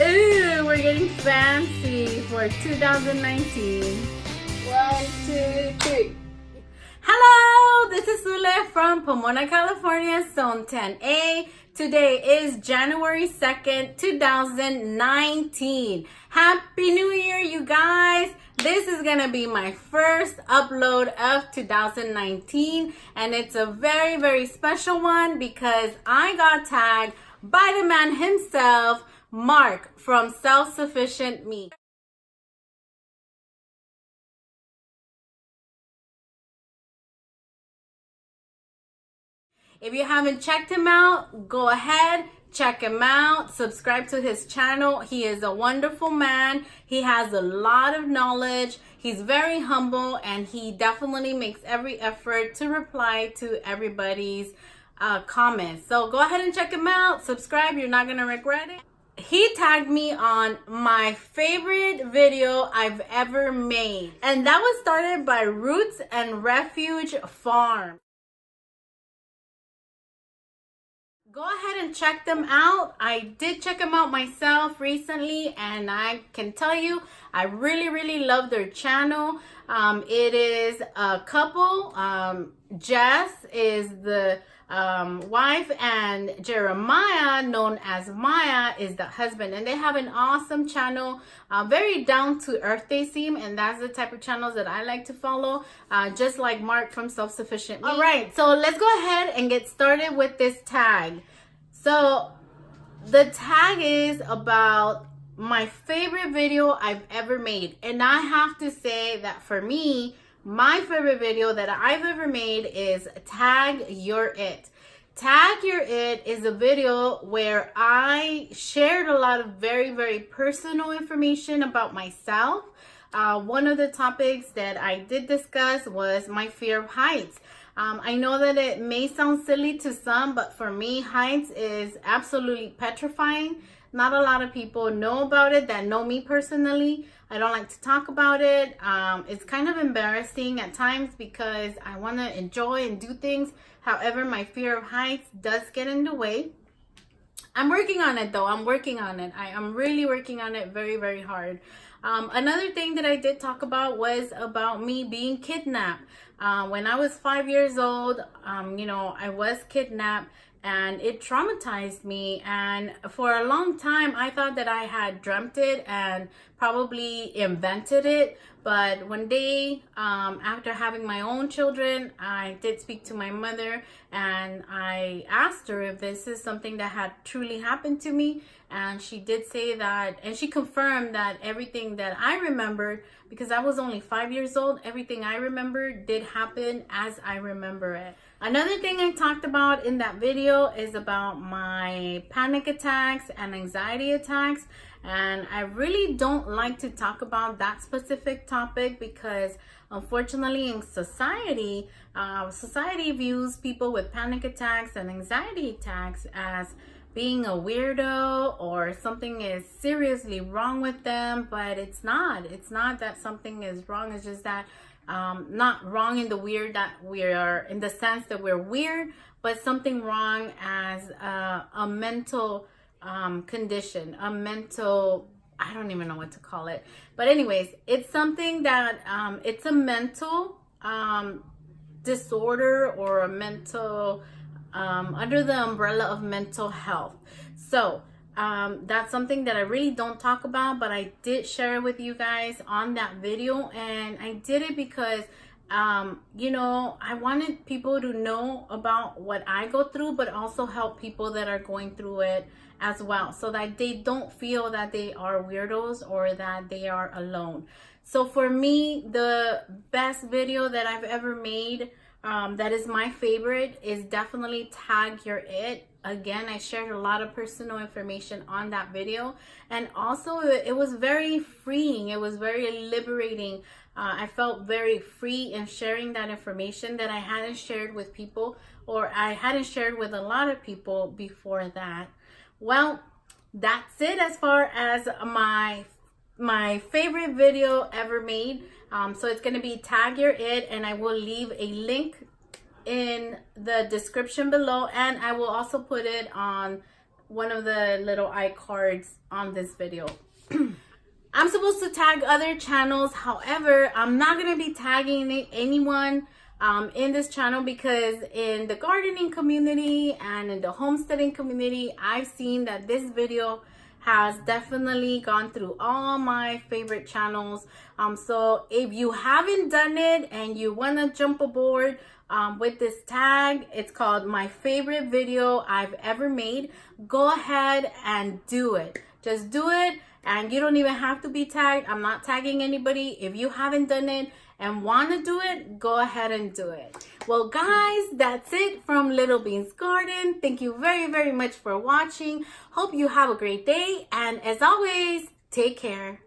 Ooh, we're getting fancy for 2019. 1, 2, 3. Hello, this is Zulema from Pomona, California, Zone 10A. Today is January 2nd, 2019. Happy New Year, you guys. This is gonna be my first upload of 2019, and it's a very, very special one because I got tagged by the man himself, Mark from Self-Sufficient Me. If you haven't checked him out, go ahead, check him out, subscribe to his channel. He is a wonderful man. He has a lot of knowledge. He's very humble, and he definitely makes every effort to reply to everybody's comments. So go ahead and check him out, subscribe, you're not gonna regret it. He tagged me on my favorite video I've ever made, and that was started by Roots and Refuge Farm. Go ahead and check them out. I did check them out myself recently, and I can tell you I really love their channel. It is a couple. Jess is the wife, and Jeremiah, known as Maya, is the husband, and they have an awesome channel. Very down to earth they seem, and that's the type of channels that I like to follow, just like Mark from Self-Sufficient Me. All right, so let's go ahead and get started with this tag. So the tag is about my favorite video I've ever made, and I have to say that for me, my favorite video that I've ever made is Tag You're It. Tag You're It is a video where I shared a lot of very personal information about myself. One of the topics that I did discuss was my fear of heights. I know that it may sound silly to some, but for me, heights is absolutely petrifying. Not a lot of people know about it that know me personally. I don't like to talk about it. It's kind of embarrassing at times because I want to enjoy and do things. However, my fear of heights does get in the way. I'm working on it though. I'm working on it. I'm really working on it very hard. Another thing that I did talk about was about me being kidnapped. When I was 5 years old, I was kidnapped, and it traumatized me, and for a long time I thought that I had dreamt it and probably invented it. But one day, after having my own children, I did speak to my mother, and I asked her if this is something that had truly happened to me, and she did say that, and she confirmed that everything that I remembered, because I was only 5 years old, everything I remembered did happen as I remember it. Another thing I talked about in that video is about my panic attacks and anxiety attacks. And I really don't like to talk about that specific topic because unfortunately in society, society views people with panic attacks and anxiety attacks as being a weirdo, or something is seriously wrong with them, but it's not. It's not that something is wrong. It's just that not wrong in the weird that we are, in the sense that we're weird, but something wrong as a mental condition, a mental, I don't even know what to call it. But anyways, it's something that it's a mental disorder, or a mental under the umbrella of mental health. So that's something that I really don't talk about, but I did share it with you guys on that video, and I did it because I wanted people to know about what I go through, but also help people that are going through it as well, so that they don't feel that they are weirdos or that they are alone. So for me, the best video that I've ever made, that is my favorite, is definitely Tag You're It. Again, I shared a lot of personal information on that video, and also it was very freeing. It was very liberating. I felt very free in sharing that information that I hadn't shared with people, or I hadn't shared with a lot of people before that. Well, that's it as far as my favorite video ever made. So it's going to be Tag You're It, and I will leave a link in the description below, and I will also put it on one of the little iCards on this video. I'm supposed to tag other channels. However, I'm not going to be tagging anyone in this channel because in the gardening community and in the homesteading community, I've seen that this video has definitely gone through all my favorite channels. So if you haven't done it and you want to jump aboard with this tag, it's called My Favorite Video I've Ever Made. Go ahead and do it. Just do it. And you don't even have to be tagged. I'm not tagging anybody. If you haven't done it and want to do it, go ahead and do it. Well, guys, that's it from Little Bean's Garden. Thank you very, very much for watching. Hope you have a great day. And as always, take care.